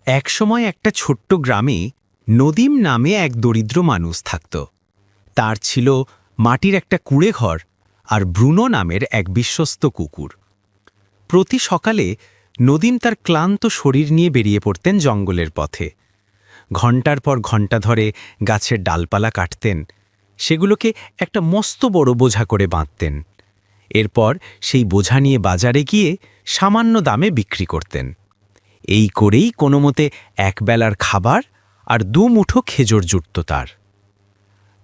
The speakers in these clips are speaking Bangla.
একসময় একটা ছোট্ট গ্রামে নদীম নামে এক দরিদ্র মানুষ থাকত। তার ছিল মাটির একটা কুঁড়েঘর আর ব্রুনো নামের এক বিশ্বস্ত কুকুর। প্রতি সকালে নদীম তার ক্লান্ত শরীর নিয়ে বেরিয়ে পড়তেন জঙ্গলের পথে। ঘণ্টার পর ঘণ্টা ধরে গাছের ডালপালা কাটতেন, সেগুলোকে একটা মস্ত বড় বোঝা করে বাঁধতেন। এরপর সেই বোঝা নিয়ে বাজারে গিয়ে সামান্য দামে বিক্রি করতেন। এই করেই কোনোমতে একবেলার খাবার আর দু মুঠো খেজুর জুটত তার।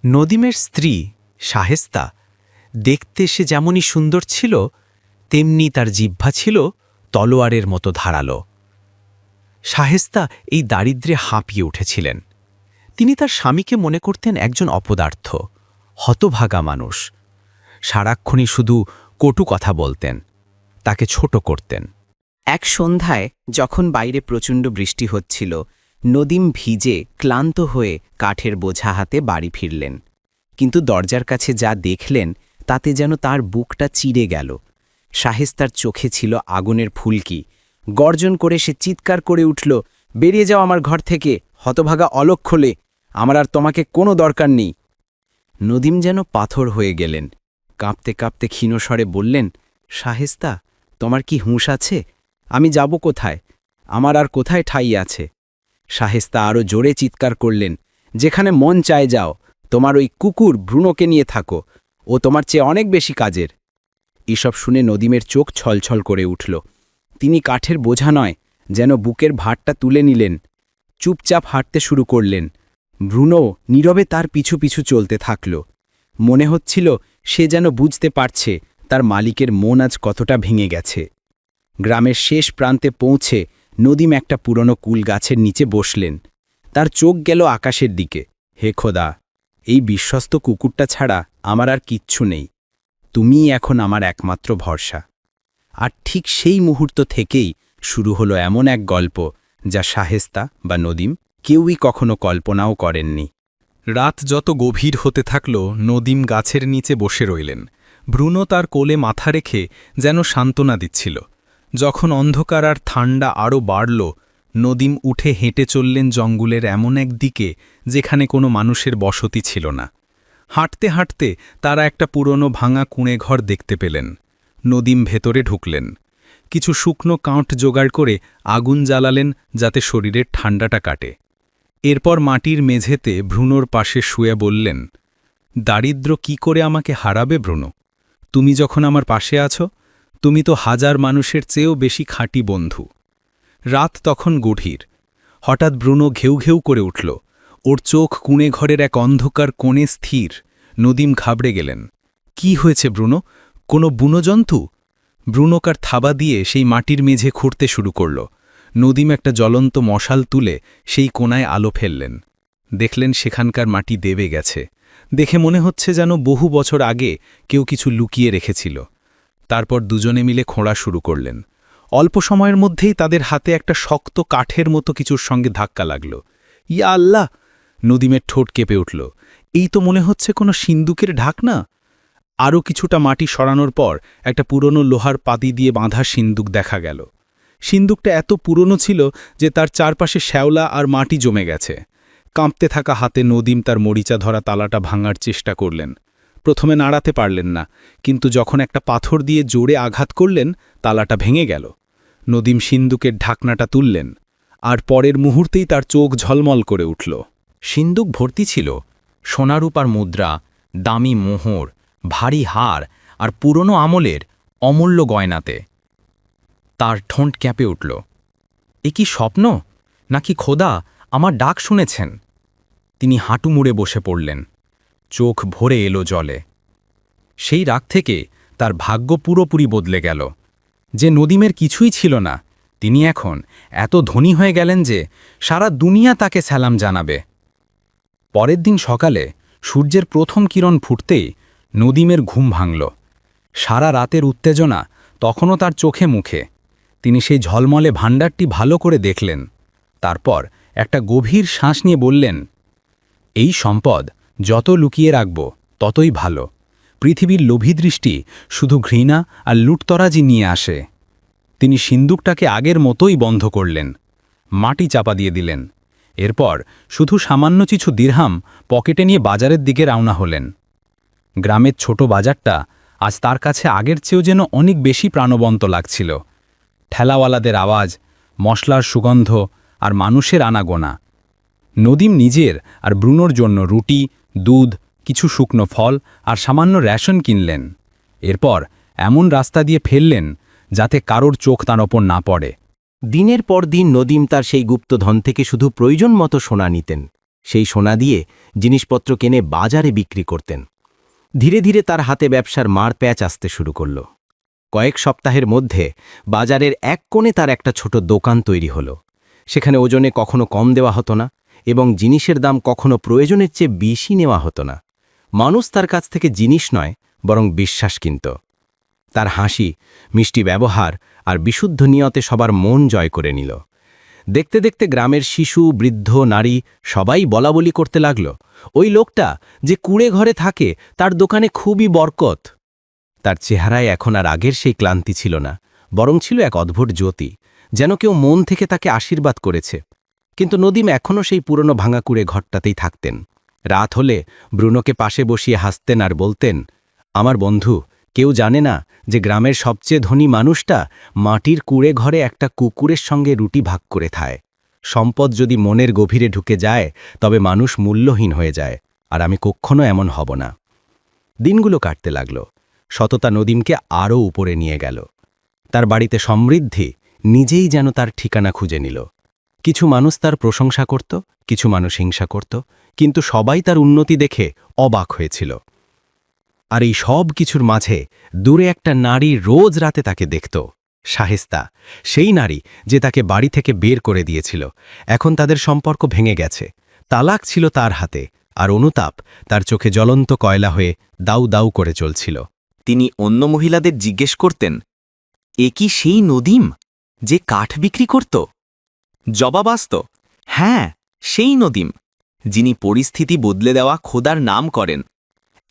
নদীমের স্ত্রী শাহেস্তা দেখতে সে যেমনই সুন্দর ছিল, তেমনি তার জিহ্বা ছিল তলোয়ারের মতো ধারালো। শাহেস্তা এই দারিদ্র্যে হাঁপিয়ে উঠেছিলেন। তিনি তার স্বামীকে মনে করতেন একজন অপদার্থ, হতভাগা মানুষ। সারাক্ষণই শুধু কটু কথা বলতেন, তাকে ছোট করতেন। এক সন্ধ্যায় যখন বাইরে প্রচণ্ড বৃষ্টি হচ্ছিল, নদীম ভিজে ক্লান্ত হয়ে কাঠের বোঝা হাতে বাড়ি ফিরলেন। কিন্তু দরজার কাছে যা দেখলেন তাতে যেন তার বুকটা চিড়ে গেল। শাহেস্তার চোখে ছিল আগুনের ফুলকি। গর্জন করে সে চিৎকার করে উঠল, বেরিয়ে যাও আমার ঘর থেকে, হতভাগা অলক্ষলে, আমার আর তোমাকে কোনো দরকার নেই। নদীম যেন পাথর হয়ে গেলেন। কাঁপতে কাঁপতে ক্ষীণস্বরে বললেন, শাহেস্তা, তোমার কি হুঁশ আছে? আমি যাব কোথায়? আমার আর কোথায় ঠাঁই আছে? শাহেস্তা আরও জোরে চিৎকার করলেন, যেখানে মন চায় যাও, তোমার ওই কুকুর ব্রুনোকে নিয়ে থাকো, ও তোমার চেয়ে অনেক বেশি কাজের। এসব শুনে নদীমের চোখ ছলছল করে উঠল। তিনি কাঠের বোঝা নয়, যেন বুকের ভারটা তুলে নিলেন। চুপচাপ হাঁটতে শুরু করলেন। ব্রুনো নীরবে তার পিছু পিছু চলতে থাকল। মনে হচ্ছিল সে যেন বুঝতে পারছে তার মালিকের মন আজ কতটা ভেঙে গেছে। গ্রামের শেষ প্রান্তে পৌঁছে নদীম একটা পুরনো কুল গাছের নিচে বসলেন। তার চোখ গেল আকাশের দিকে। হে খোদা, এই বিশ্বস্ত কুকুরটা ছাড়া আমার আর কিচ্ছু নেই। তুমিই এখন আমার একমাত্র ভরসা। আর ঠিক সেই মুহূর্ত থেকেই শুরু হলো এমন এক গল্প যা শাহেস্তা বা নদীম কেউই কখনো কল্পনাও করেননি। রাত যত গভীর হতে থাকল, নদীম গাছের নিচে বসে রইলেন। ব্রুনো তার কোলে মাথা রেখে যেন সান্ত্বনা দিচ্ছিল। যখন অন্ধকার আর ঠান্ডা আরও বাড়ল, নদীম উঠে হেঁটে চললেন জঙ্গলের এমন এক দিকে যেখানে কোনো মানুষের বসতি ছিল না। হাঁটতে হাঁটতে তারা একটা পুরনো ভাঙা কুঁড়েঘর দেখতে পেলেন। নদীম ভেতরে ঢুকলেন। কিছু শুকনো কাঠ জোগাড় করে আগুন জ্বালালেন যাতে শরীরের ঠান্ডাটা কাটে। এরপর মাটির মেঝেতে ব্রুনোর পাশে শুয়ে বললেন, দারিদ্র্য কি করে আমাকে হারাবে ব্রুনো? তুমি যখন আমার পাশে আছো, তুমি তো হাজার মানুষের চেয়েও বেশি খাঁটি বন্ধু। রাত তখন গভীর। হঠাৎ ব্রুনো ঘেউ ঘেউ করে উঠল। ওর চোখ কুঁড়েঘরের এক অন্ধকার কোণে স্থির। নদীম ঘাবড়ে গেলেন। কি হয়েছে ব্রুনো? কোনো বুনো জন্তু? ব্রুনোকার থাবা দিয়ে সেই মাটির মেঝে খুঁড়তে শুরু করল। নদীম একটা জ্বলন্ত মশাল তুলে সেই কোণায় আলো ফেললেন। দেখলেন সেখানকার মাটি দেবে গেছে। দেখে মনে হচ্ছে যেন বহু বছর আগে কেউ কিছু লুকিয়ে রেখেছিল। তারপর দুজনে মিলে খোঁড়া শুরু করলেন। অল্প সময়ের মধ্যেই তাদের হাতে একটা শক্ত কাঠের মতো কিছুর সঙ্গে ধাক্কা লাগল। ইয়া আল্লাহ! নদীমের ঠোঁট কেঁপে উঠল। এই তো মনে হচ্ছে কোনো সিন্দুকের ঢাকনা। আরও কিছুটা মাটি সরানোর পর একটা পুরনো লোহার পাতি দিয়ে বাঁধা সিন্দুক দেখা গেল। সিন্দুকটা এত পুরনো ছিল যে তার চারপাশে শ্যাওলা আর মাটি জমে গেছে। কাঁপতে থাকা হাতে নদীম তার মরিচা ধরা তালাটা ভাঙার চেষ্টা করলেন। প্রথমে নাড়াতে পারলেন না, কিন্তু যখন একটা পাথর দিয়ে জোরে আঘাত করলেন, তালাটা ভেঙে গেল। নদীম সিন্দুকের ঢাকনাটা তুললেন, আর পরের মুহূর্তেই তার চোখ ঝলমল করে উঠল। সিন্দুক ভর্তি ছিল সোনারূপার মুদ্রা, দামি মোহর, ভারী হার আর পুরনো আমলের অমূল্য গয়নাতে। তার ঠোঁট ক্যাঁপে উঠল। এ কি স্বপ্ন, নাকি খোদা আমার ডাক শুনেছেন? তিনি হাঁটু মুড়ে বসে পড়লেন। চোখ ভরে এলো জলে। সেই রাগ থেকে তার ভাগ্য পুরোপুরি বদলে গেল। যে নদীমের কিছুই ছিল না, তিনি এখন এত ধনী হয়ে গেলেন যে সারা দুনিয়া তাকে সালাম জানাবে। পরের দিন সকালে সূর্যের প্রথম কিরণ ফুটতেই নদীমের ঘুম ভাঙল। সারা রাতের উত্তেজনা তখনও তার চোখে মুখে। তিনি সেই ঝলমলে ভাণ্ডারটি ভালো করে দেখলেন। তারপর একটা গভীর শ্বাস নিয়ে বললেন, এই সম্পদ যত লুকিয়ে রাখব ততই ভালো। পৃথিবীর লোভী দৃষ্টি শুধু ঘৃণা আর লুটতরাজি নিয়ে আসে। তিনি সিন্দুকটাকে আগের মতোই বন্ধ করলেন। মাটি চাপা দিয়ে দিলেন। এরপর শুধু সামান্য কিছু দিরহাম পকেটে নিয়ে বাজারের দিকে রওনা হলেন। গ্রামের ছোট বাজারটা আজ তার কাছে আগের চেয়েও যেন অনেক বেশি প্রাণবন্ত লাগছিল। ঠেলাওয়ালাদের আওয়াজ, মশলার সুগন্ধ আর মানুষের আনাগোনা। নদীম নিজের আর ব্রুনোর জন্য রুটি, দুধ, কিছু শুকনো ফল আর সামান্য রেশন কিনলেন। এরপর এমন রাস্তা দিয়ে ফেললেন যাতে কারোর চোখ তার ওপর না পড়ে। দিনের পর দিন নদীম তার সেই গুপ্তধন থেকে শুধু প্রয়োজন মতো সোনা নিতেন। সেই সোনা দিয়ে জিনিসপত্র কিনে বাজারে বিক্রি করতেন। ধীরে ধীরে তার হাতে ব্যবসার মার প্যাচ আসতে শুরু করল। কয়েক সপ্তাহের মধ্যে বাজারের এক কোণে তার একটা ছোট দোকান তৈরি হলো। সেখানে ওজনে কখনো কম দেওয়া হতো না এবং জিনিসের দাম কখনো প্রয়োজনের চেয়ে বেশি নেওয়া হতো না। মানুষ তার কাছ থেকে জিনিস নয়, বরং বিশ্বাস কিনত। তার হাসি, মিষ্টি ব্যবহার আর বিশুদ্ধ নিয়তে সবার মন জয় করে নিল। দেখতে দেখতে গ্রামের শিশু, বৃদ্ধ, নারী সবাই বলাবলি করতে লাগল, ওই লোকটা যে কুঁড়ে ঘরে থাকে তার দোকানে খুবই বরকত। তার চেহারায় এখন আর আগের সেই ক্লান্তি ছিল না, বরং ছিল এক অদ্ভুত জ্যোতি, যেন কেউ মন থেকে তাকে আশীর্বাদ করেছে। কিন্তু নদীম এখনও সেই পুরনো ভাঙা কুঁড়ে ঘরটাতেই থাকতেন। রাত হলে ব্রুনোকে পাশে বসিয়ে হাসতেন আর বলতেন, আমার বন্ধু, কেউ জানে না যে গ্রামের সবচেয়ে ধনী মানুষটা মাটির কুঁড়ে ঘরে একটা কুকুরের সঙ্গে রুটি ভাগ করে খায়। সম্পদ যদি মনের গভীরে ঢুকে যায় তবে মানুষ মূল্যহীন হয়ে যায়, আর আমি কখনো এমন হব না। দিনগুলো কাটতে লাগল। সততা নদীমকে আরও উপরে নিয়ে গেল। তার বাড়িতে সমৃদ্ধি নিজেই যেন তার ঠিকানা খুঁজে নিল। কিছু মানুষ তার প্রশংসা করত, কিছু মানুষ হিংসা করত, কিন্তু সবাই তার উন্নতি দেখে অবাক হয়েছিল। আর এই সব কিছুর মাঝে দূরে একটা নারী রোজ রাতে তাকে দেখত, শায়েস্তা, সেই নারী যে তাকে বাড়ি থেকে বের করে দিয়েছিল। এখন তাদের সম্পর্ক ভেঙে গেছে। তালাক ছিল তার হাতে, আর অনুতাপ তার চোখে জ্বলন্ত কয়লা হয়ে দাউ দাউ করে চলছিল। তিনি অন্য মহিলাদের জিজ্ঞেস করতেন, এ কি সেই নদীম যে কাঠ বিক্রি করত? জবাব আসত, হ্যাঁ, সেই নদীম, যিনি পরিস্থিতি বদলে দেওয়া খোদার নাম করেন।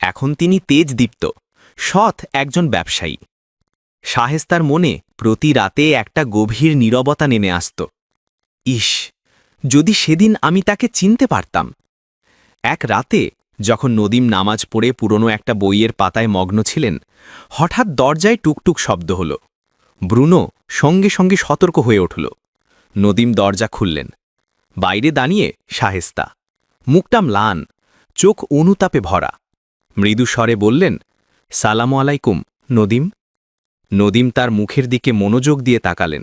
এখন তিনি তেজদীপ্ত, সৎ একজন ব্যবসায়ী। শায়েস্তার মনে প্রতি রাতে একটা গভীর নীরবতা নেমে আসত। ইস, যদি সেদিন আমি তাকে চিনতে পারতাম। এক রাতে যখন নদীম নামাজ পড়ে পুরনো একটা বইয়ের পাতায় মগ্ন ছিলেন, হঠাৎ দরজায় টুকটুক শব্দ হল। ব্রুনো সঙ্গে সঙ্গে সতর্ক হয়ে উঠল। নদীম দরজা খুললেন। বাইরে দাঁড়িয়ে শায়েস্তা, মুখটা ম্লান, চোখ অনুতাপে ভরা। মৃদু স্বরে বললেন, সালামু আলাইকুম নদীম। নদীম তার মুখের দিকে মনোযোগ দিয়ে তাকালেন।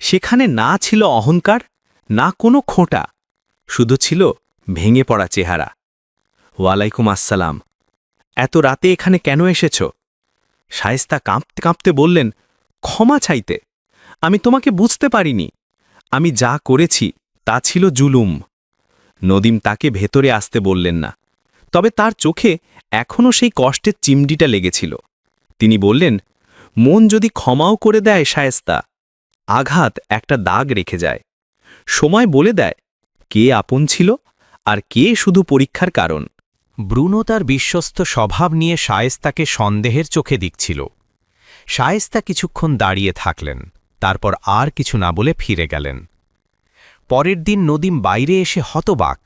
সেখানে না ছিল অহংকার, না কোনো খোঁটা, শুধু ছিল ভেঙে পড়া চেহারা। ওয়ালাইকুম আসসালাম। এত রাতে এখানে কেন এসেছ? শায়েস্তা কাঁপতে কাঁপতে বললেন, ক্ষমা চাইতে। আমি তোমাকে বুঝতে পারিনি। আমি যা করেছি তা ছিল জুলুম। নদীম তাকে ভেতরে আসতে বললেন না, তবে তার চোখে এখনও সেই কষ্টের চিমডিটা লেগেছিল। তিনি বললেন, মন যদি ক্ষমাও করে দেয় শায়েস্তা, আঘাত একটা দাগ রেখে যায়। সময় বলে দেয় কে আপন ছিল আর কে শুধু পরীক্ষার কারণ। ব্রুনো তার বিশ্বস্ত স্বভাব নিয়ে শায়েস্তাকে সন্দেহের চোখে দেখছিল। শায়েস্তা কিছুক্ষণ দাঁড়িয়ে থাকলেন, তারপর আর কিছু না বলে ফিরে গেলেন। পরের দিন নদীম বাইরে এসে হতবাক।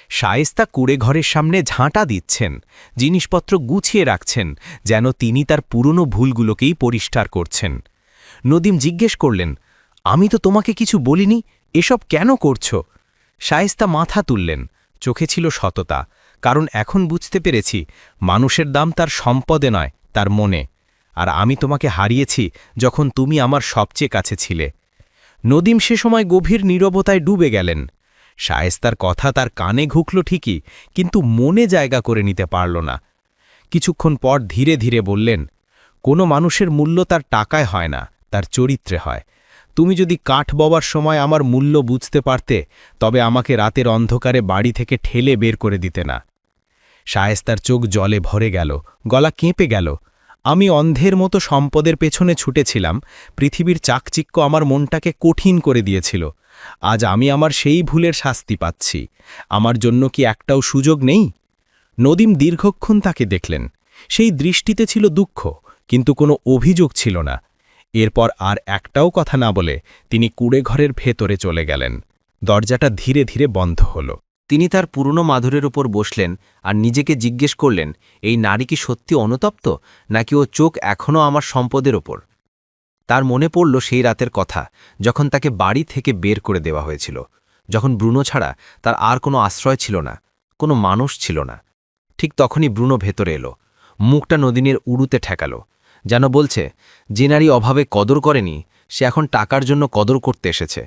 শায়েস্তা কুঁড়ে ঘরের সামনে ঝাঁটা দিচ্ছেন, জিনিসপত্র গুছিয়ে রাখছেন, যেন তিনি তার পুরনো ভুলগুলোকেই পরিষ্কার করছেন। নদীম জিজ্ঞেস করলেন, আমি তো তোমাকে কিছু বলিনি, এসব কেন করছ? শায়েস্তা মাথা তুললেন, চোখে ছিল সততা, কারণ এখন বুঝতে পেরেছি মানুষের দাম তার সম্পদে নয়, তার মনে। আর আমি তোমাকে হারিয়েছি যখন তুমি আমার সবচেয়ে কাছে ছিলে। নদীম সে সময় গভীর নীরবতায় ডুবে গেলেন। শায়েস্তার কথা তার কানে ঘুকল ঠিকই, কিন্তু মনে জায়গা করে নিতে পারল না। কিছুক্ষণ পর ধীরে ধীরে বললেন, কোনো মানুষের মূল্য তার টাকায় হয় না, তার চরিত্রে হয়। তুমি যদি কাঠ ববার সময় আমার মূল্য বুঝতে পারতে, তবে আমাকে রাতের অন্ধকারে বাড়ি থেকে ঠেলে বের করে দিতে না। শায়েস্তার চোখ জলে ভরে গেল, গলা কেঁপে গেল। আমি অন্ধের মতো সম্পদের পেছনে ছুটেছিলাম, পৃথিবীর চাকচিক্য আমার মনটাকে কঠিন করে দিয়েছিল। আজ আমি আমার সেই ভুলের শাস্তি পাচ্ছি। আমার জন্য কি একটাও সুযোগ নেই? নদীম দীর্ঘক্ষণ তাকে দেখলেন। সেই দৃষ্টিতে ছিল দুঃখ, কিন্তু কোনো অভিযোগ ছিল না। এরপর আর একটাও কথা না বলে তিনি কুঁড়েঘরের ভেতরে চলে গেলেন। দরজাটা ধীরে ধীরে বন্ধ হল। তিনি তার পুরনো মাধুরের উপর বসলেন আর নিজেকে জিজ্ঞেস করলেন, এই নারী কি সত্যি অনুতপ্ত, নাকি ও চোখ এখনও আমার সম্পদের ওপর? তার মনে পড়ল সেই রাতের কথা, যখন তাকে বাড়ি থেকে বের করে দেওয়া হয়েছিল, যখন ব্রুনো ছাড়া তার আর কোনো আশ্রয় ছিল না, কোনো মানুষ ছিল না। ঠিক তখনই ব্রুনো ভেতরে এলো, মুখটা নদিনের উড়ুতে ঠেকালো, যেন বলছে, যে নারী অভাবে কদর করেনি সে এখন টাকার জন্য কদর করতে এসেছে।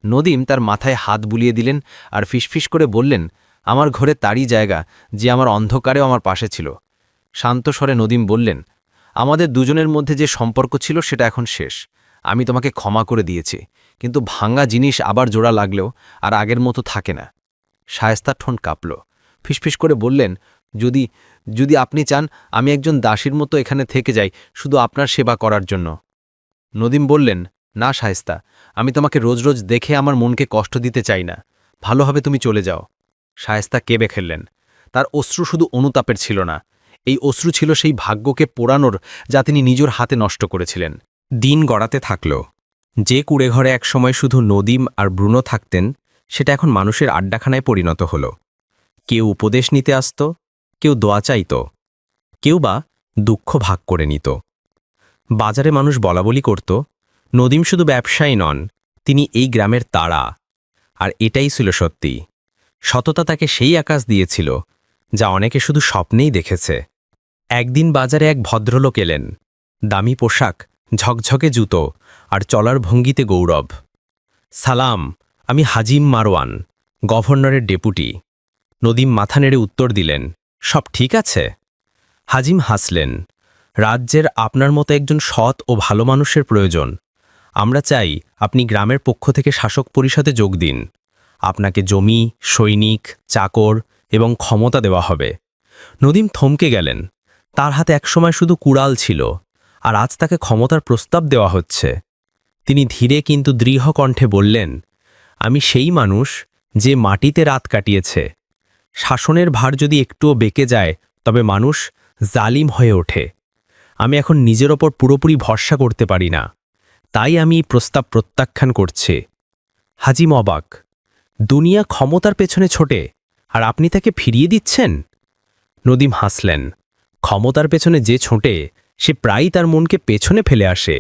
নদীম তার মাথায় হাত বুলিয়ে দিলেন আর ফিসফিস করে বললেন, আমার ঘরে তারই জায়গা যে আমার অন্ধকারেও আমার পাশে ছিল। শান্ত স্বরে নদীম বললেন, আমাদের দুজনের মধ্যে যে সম্পর্ক ছিল সেটা এখন শেষ। আমি তোমাকে ক্ষমা করে দিয়েছি, কিন্তু ভাঙা জিনিস আবার জোড়া লাগলেও আর আগের মতো থাকে না। শায়েস্তার ঠোঁট কাঁপল, ফিসফিস করে বললেন, যদি যদি আপনি চান আমি একজন দাসীর মতো এখানে থেকে যাই, শুধু আপনার সেবা করার জন্য। নদীম বললেন, না শায়েস্তা, আমি তোমাকে রোজ রোজ দেখে আমার মনকে কষ্ট দিতে চাই না, ভালো হবে তুমি চলে যাও। শায়েস্তা কেঁদে ফেললেন। তার অশ্রু শুধু অনুতাপের ছিল না, এই অশ্রু ছিল সেই ভাগ্যকে পোড়ানোর যা তিনি নিজের হাতে নষ্ট করেছিলেন। দিন গড়াতে থাকল। যে কুঁড়েঘরে একসময় শুধু নদীম আর ব্রুনো থাকতেন, সেটা এখন মানুষের আড্ডাখানায় পরিণত হল। কেউ উপদেশ নিতে আসত, কেউ দোয়া চাইত, কেউ বা দুঃখ ভাগ করে নিত। বাজারে মানুষ বলাবলি করত, নদীম শুধু ব্যবসায়ী নন, তিনি এই গ্রামের তারা। আর এটাই ছিল সত্যি। সততা তাকে সেই আকাশ দিয়েছিল যা অনেকে শুধু স্বপ্নেই দেখেছে। একদিন বাজারে এক ভদ্রলোক এলেন, দামি পোশাক, ঝকঝকে জুতো আর চলার ভঙ্গিতে গৌরব। সালাম, আমি হাজিম মারওয়ান, গভর্নরের ডেপুটি। নদীম মাথা নেড়ে উত্তর দিলেন, সব ঠিক আছে? হাজিম হাসলেন, রাজ্যের আপনার মতো একজন সৎ ও ভালো মানুষের প্রয়োজন। আমরা চাই আপনি গ্রামের পক্ষ থেকে শাসক পরিষদে যোগ দিন। আপনাকে জমি, সৈনিক, চাকর এবং ক্ষমতা দেওয়া হবে। নদীম থমকে গেলেন। তার হাতে একসময় শুধু কুড়াল ছিল, আর আজ তাকে ক্ষমতার প্রস্তাব দেওয়া হচ্ছে। তিনি ধীরে কিন্তু দৃঢ় কণ্ঠে বললেন, আমি সেই মানুষ যে মাটিতে রাত কাটিয়েছে। শাসনের ভার যদি একটুও বেঁকে যায় তবে মানুষ জালিম হয়ে ওঠে। আমি এখন নিজের ওপর পুরোপুরি ভরসা করতে পারি না, তাই আমি এই প্রস্তাব প্রত্যাখ্যান করছি। হাজিম অবাক, দুনিয়া ক্ষমতার পেছনে ছোটে আর আপনি তাকে ফিরিয়ে দিচ্ছেন? নদীম হাসলেন, ক্ষমতার পেছনে যে ছোটে সে প্রায়ই তার মনকে পেছনে ফেলে আসে।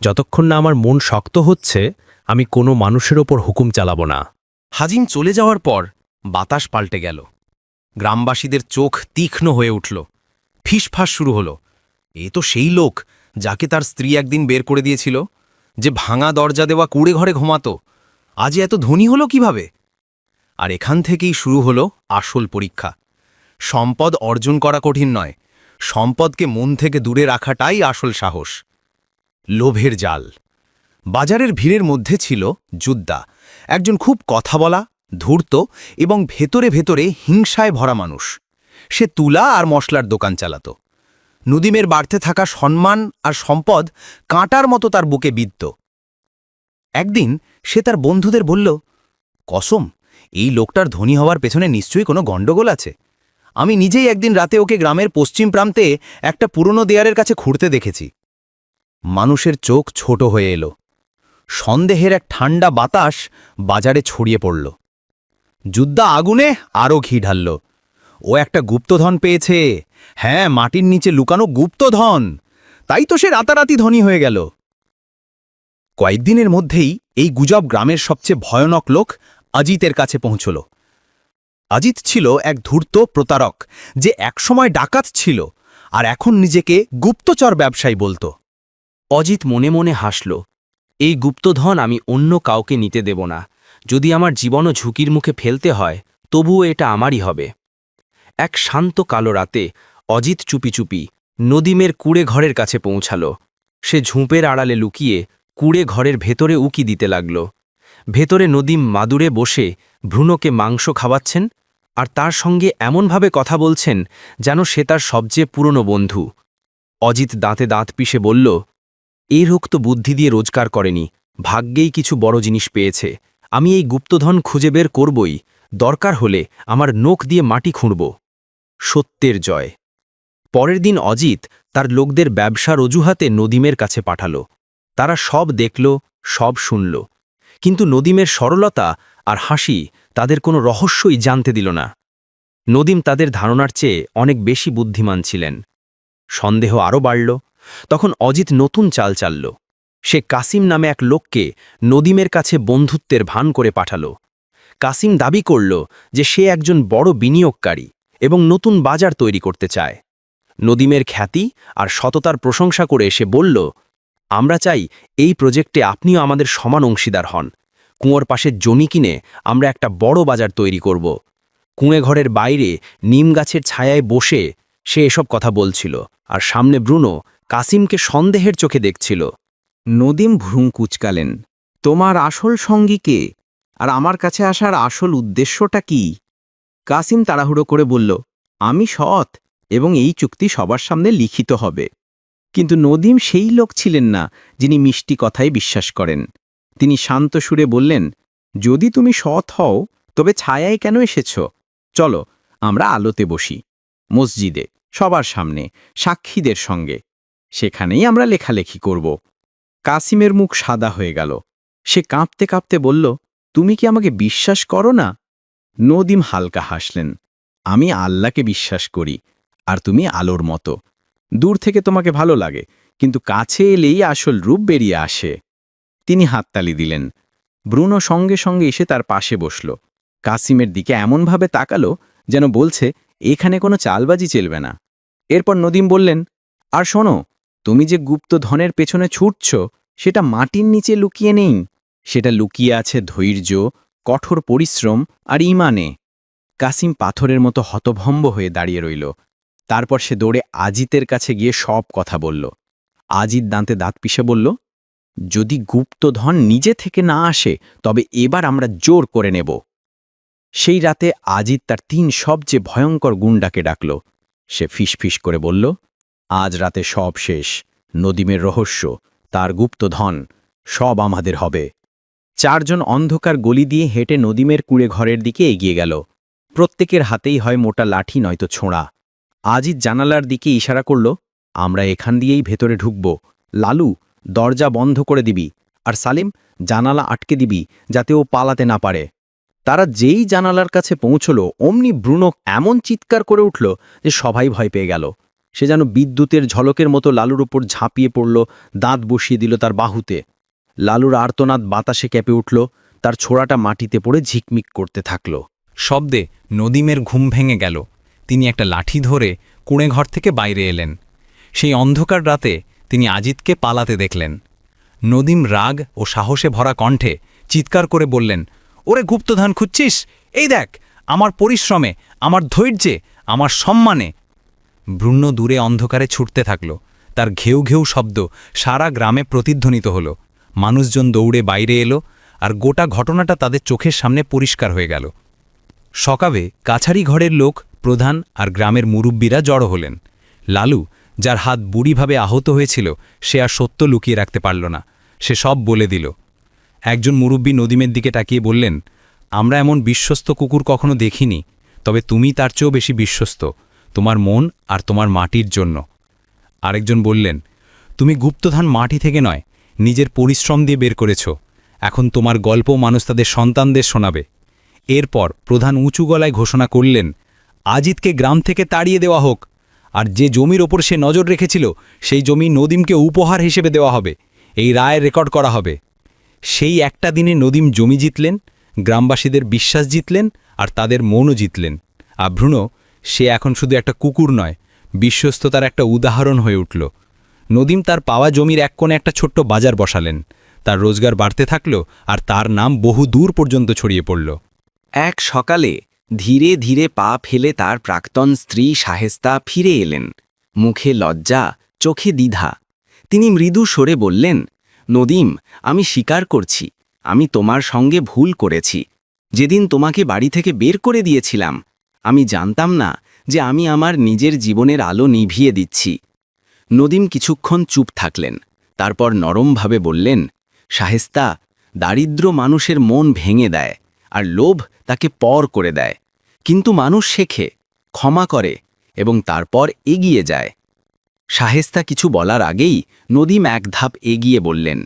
যতক্ষণ না আমার মন শক্ত হচ্ছে, আমি কোনো মানুষের ওপর হুকুম চালাব না। হাজিম চলে যাওয়ার পর বাতাস পাল্টে গেল। গ্রামবাসীদের চোখ তীক্ষ্ণ হয়ে উঠল। ফিসফাস শুরু হলো, এ তো সেই লোক যাকে তার স্ত্রী একদিন বের করে দিয়েছিল, যে ভাঙা দরজা দেওয়া কুঁড়ে ঘরে ঘুমাতো। আজ এত ধনী হলো কিভাবে? আর এখান থেকেই শুরু হলো আসল পরীক্ষা। সম্পদ অর্জন করা কঠিন নয়, সম্পদকে মন থেকে দূরে রাখাটাই আসল সাহস। লোভের জাল। বাজারের ভিড়ের মধ্যে ছিল যোদ্ধা, একজন খুব কথা বলা, ধূর্ত এবং ভেতরে ভেতরে হিংসায় ভরা মানুষ। সে তুলা আর মশলার দোকান চালাত। নদীমের বাড়তে থাকা সম্মান আর সম্পদ কাঁটার মতো তার বুকে বিদ্ধ। একদিন সে তার বন্ধুদের বলল, কসম, এই লোকটার ধনী হওয়ার পেছনে নিশ্চয়ই কোনো গণ্ডগোল আছে। আমি নিজেই একদিন রাতে ওকে গ্রামের পশ্চিম প্রান্তে একটা পুরনো দেয়ালের কাছে খুঁড়তে দেখেছি। মানুষের চোখ ছোট হয়ে এলো। সন্দেহের এক ঠান্ডা বাতাস বাজারে ছড়িয়ে পড়ল। যোদ্ধা আগুনে আরও ঘি ঢালল। ও একটা গুপ্তধন পেয়েছে। হ্যাঁ, মাটির নিচে লুকানো গুপ্তধন। তাই তো সে রাতারাতি ধনী হয়ে গেল। কয়েকদিনের মধ্যেই এই গুজব গ্রামের সবচেয়ে ভয়ানক লোক অজিতের কাছে পৌঁছল। অজিত ছিল এক ধূর্ত প্রতারক, যে একসময় ডাকাত ছিল আর এখন নিজেকে গুপ্তচর ব্যবসায়ী বলত। অজিত মনে মনে হাসল, এই গুপ্তধন আমি অন্য কাউকে নিতে দেব না। যদি আমার জীবনও ঝুঁকির মুখে ফেলতে হয়, তবুও এটা আমারই হবে। এক শান্ত কালো রাতে অজিত চুপি চুপি নদীমের কুঁড়ে ঘরের কাছে পৌঁছাল। সে ঝুঁপের আড়ালে লুকিয়ে কুঁড়ে ঘরের ভেতরে উকি দিতে লাগল। ভেতরে নদীম মাদুরে বসে ভ্রূণকে মাংস খাওয়াচ্ছেন আর তার সঙ্গে এমনভাবে কথা বলছেন যেন সে তার সবচেয়ে পুরনো বন্ধু। অজিত দাঁতে দাঁত পিষে বলল, এই লোক তো বুদ্ধি দিয়ে রোজগার করেনি, ভাগ্যেই কিছু বড় জিনিস পেয়েছে। আমি এই গুপ্তধন খুঁজে বের করবই, দরকার হলে আমার নখ দিয়ে মাটি খুঁড়ব। সত্যের জয়। পরের দিন অজিত তার লোকদের ব্যবসার অজুহাতে নদীমের কাছে পাঠাল। তারা সব দেখল, সব শুনল, কিন্তু নদীমের সরলতা আর হাসি তাদের কোনো রহস্যই জানতে দিল না। নদীম তাদের ধারণার চেয়ে অনেক বেশি বুদ্ধিমান ছিলেন। সন্দেহ আরও বাড়ল। তখন অজিত নতুন চাল চালল। সে কাসিম নামে এক লোককে নদীমের কাছে বন্ধুত্বের ভান করে পাঠাল। কাসিম দাবি করল যে সে একজন বড় বিনিয়োগকারী এবং নতুন বাজার তৈরি করতে চায়। নদীমের খ্যাতি আর সততার প্রশংসা করে সে বলল, আমরা চাই এই প্রজেক্টে আপনিও আমাদের সমান অংশীদার হন। কুঁয়োর পাশে জমি কিনে আমরা একটা বড় বাজার তৈরি করব। কুঁয়ে ঘরের বাইরে নিম গাছের ছায়ায় বসে সে এসব কথা বলছিল, আর সামনে ব্রুনো কাসিমকে সন্দেহের চোখে দেখছিল। নদীম ভ্রুং কুচকালেন। তোমার আসল সঙ্গী কে, আর আমার কাছে আসার আসল উদ্দেশ্যটা কি? কাসিম তাড়াহুড়ো করে বলল, আমি সৎ এবং এই চুক্তি সবার সামনে লিখিত হবে। কিন্তু নদীম সেই লোক ছিলেন না যিনি মিষ্টি কথায় বিশ্বাস করেন। তিনি শান্ত সুরে বললেন, যদি তুমি সৎ হও তবে ছায়ায় কেন এসেছ? চলো আমরা আলোতে বসি, মসজিদে, সবার সামনে, সাক্ষীদের সঙ্গে। সেখানেই আমরা লেখালেখি করব। কাসিমের মুখ সাদা হয়ে গেল। সে কাঁপতে কাঁপতে বলল, তুমি কি আমাকে বিশ্বাস করো না? নদীম হালকা হাসলেন। আমি আল্লাহকে বিশ্বাস করি, আর তুমি আলোর মতো। দূর থেকে তোমাকে ভালো লাগে, কিন্তু কাছে এলেই আসল রূপ বেরিয়ে আসে। তিনি হাততালি দিলেন। ব্রুনো সঙ্গে সঙ্গে এসে তার পাশে বসল। কাসিমের দিকে এমনভাবে তাকালো যেন বলছে, এখানে কোনো চালবাজি চলবে না। এরপর নদীম বললেন, আর শোনো, তুমি যে গুপ্ত ধনের পেছনে ছুটছ সেটা মাটির নিচে লুকিয়ে নেই, সেটা লুকিয়ে আছে ধৈর্য, কঠোর পরিশ্রম আর ঈমানে। কাসিম পাথরের মতো হতভম্ব হয়ে দাঁড়িয়ে রইল। তারপর সে দৌড়ে আজিতের কাছে গিয়ে সব কথা বলল। আজিত দাঁতে দাঁত পিষে বলল, যদি গুপ্তধন নিজে থেকে না আসে তবে এবার আমরা জোর করে নেব। সেই রাতে আজিত তার ৩ সবচেয়ে ভয়ঙ্কর গুন্ডাকে ডাকল। সে ফিসফিস করে বলল, আজ রাতে সব শেষ। নদীমের রহস্য, তার গুপ্তধন, সব আমাদের হবে। 4 জন অন্ধকার গলি দিয়ে হেঁটে নদীমের কুঁড়ে ঘরের দিকে এগিয়ে গেল। প্রত্যেকের হাতেই হয় মোটা লাঠি নয়তো ছোঁড়া। আজিত জানালার দিকে ইশারা করল, আমরা এখান দিয়েই ভেতরে ঢুকব। লালু, দরজা বন্ধ করে দিবি, আর সালিম, জানালা আটকে দিবি যাতে ও পালাতে না পারে। তারা যেই জানালার কাছে পৌঁছল অমনি ব্রুনো এমন চিৎকার করে উঠল যে সবাই ভয় পেয়ে গেল। সে যেন বিদ্যুতের ঝলকের মতো লালুর উপর ঝাঁপিয়ে পড়ল, দাঁত বসিয়ে দিল তার বাহুতে। লালুর আর্তনাদ বাতাসে কেঁপে উঠল, তার ছোড়াটা মাটিতে পড়ে ঝিকমিক করতে থাকল। শব্দে নদীমের ঘুম ভেঙে গেল। তিনি একটা লাঠি ধরে কুঁড়ে ঘর থেকে বাইরে এলেন। সেই অন্ধকার রাতে তিনি আজিতকে পালাতে দেখলেন। নদীম রাগ ও সাহসে ভরা কণ্ঠে চিৎকার করে বললেন, ওরে গুপ্তধন খুঁজছিস? এই দেখ, আমার পরিশ্রমে, আমার ধৈর্যে, আমার সম্মানে। ব্রুনো দূরে অন্ধকারে ছুটতে থাকল। তার ঘেউ ঘেউ শব্দ সারা গ্রামে প্রতিধ্বনিত হল। মানুষজন দৌড়ে বাইরে এলো, আর গোটা ঘটনাটা তাদের চোখের সামনে পরিষ্কার হয়ে গেল। সকালে কাছারি ঘরের লোক, প্রধান আর গ্রামের মুরব্বীরা জড়ো হলেন। লালু, যার হাত বুড়িভাবে আহত হয়েছিল, সে আর সত্য লুকিয়ে রাখতে পারল না। সে সব বলে দিল। একজন মুরব্বী নদীমের দিকে তাকিয়ে বললেন, আমরা এমন বিশ্বস্ত কুকুর কখনো দেখিনি, তবে তুমি তার চেয়েও বেশি বিশ্বস্ত, তোমার মন আর তোমার মাটির জন্য। আরেকজন বললেন, তুমি গুপ্তধন মাটি থেকে নয়, নিজের পরিশ্রম দিয়ে বের করেছ। এখন তোমার গল্প মানুষ তাদের সন্তানদের শোনাবে। এরপর প্রধান উঁচু গলায় ঘোষণা করলেন, আজিতকে গ্রাম থেকে তাড়িয়ে দেওয়া হোক, আর যে জমির ওপর সে নজর রেখেছিল সেই জমি নদীমকে উপহার হিসেবে দেওয়া হবে। এই রায় রেকর্ড করা হবে। সেই একটা দিনে নদীম জমি জিতলেন, গ্রামবাসীদের বিশ্বাস জিতলেন, আর তাদের মনও জিতলেন। আর ব্রুনো, সে এখন শুধু একটা কুকুর নয়, বিশ্বস্ততার একটা উদাহরণ হয়ে উঠল। নদীম তার পাওয়া জমির এক কোণে একটা ছোট্ট বাজার বসালেন। তার রোজগার বাড়তে থাকল, আর তার নাম বহু দূর পর্যন্ত ছড়িয়ে পড়ল। এক সকালে ধীরে ধীরে পা ফেলে তার প্রাক্তন স্ত্রী শাহেস্তা ফিরে এলেন। মুখে লজ্জা, চোখে দ্বিধা। তিনি মৃদু স্বরে বললেন, নদীম, আমি স্বীকার করছি, আমি তোমার সঙ্গে ভুল করেছি। যেদিন তোমাকে বাড়ি থেকে বের করে দিয়েছিলাম, আমি জানতাম না যে আমি আমার নিজের জীবনের আলো নিভিয়ে দিচ্ছি। নদীম কিছুক্ষণ চুপ থাকলেন, তারপর নরমভাবে বললেন, শাহেস্তা, দারিদ্র মানুষের মন ভেঙে দেয়, আর লোভ তাকে পর করে দেয়। কিন্তু মানুষ শেখে, ক্ষমা করে এবং তারপর এগিয়ে যায়। শাহেস্তা কিছু বলার আগেই নদীম এক ধাপ এগিয়ে বললেন,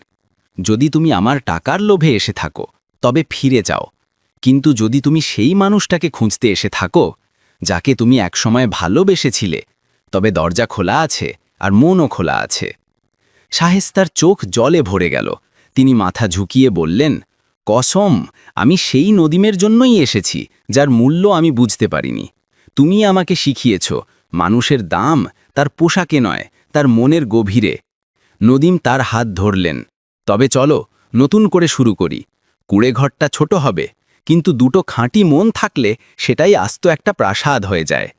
যদি তুমি আমার টাকার লোভে এসে থাকো তবে ফিরে যাও, কিন্তু যদি তুমি সেই মানুষটাকে খুঁজতে এসে থাকো যাকে তুমি একসময় ভালোবেসেছিলে, তবে দরজা খোলা আছে আর মনও খোলা আছে। শায়েস্তার চোখ জলে ভরে গেল। তিনি মাথা ঝুঁকিয়ে বললেন, কসম, আমি সেই নদীমের জন্যই এসেছি যার মূল্য আমি বুঝতে পারিনি। তুমি আমাকে শিখিয়েছ মানুষের দাম তার পোশাকে নয়, তার মনের গভীরে। নদীম তার হাত ধরলেন। তবে চলো নতুন করে শুরু করি। কুড়েঘরটা ছোট হবে, কিন্তু দুটো খাঁটি মন থাকলে সেটাই আস্ত একটা প্রাসাদ হয়ে যায়।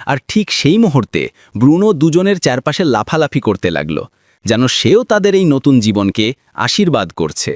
আর ঠিক সেই মুহূর্তে ব্রুনো দুজনের চারপাশে লাফালাফি করতে লাগল, যেন সেও তাদের এই নতুন জীবনকে আশীর্বাদ করছে।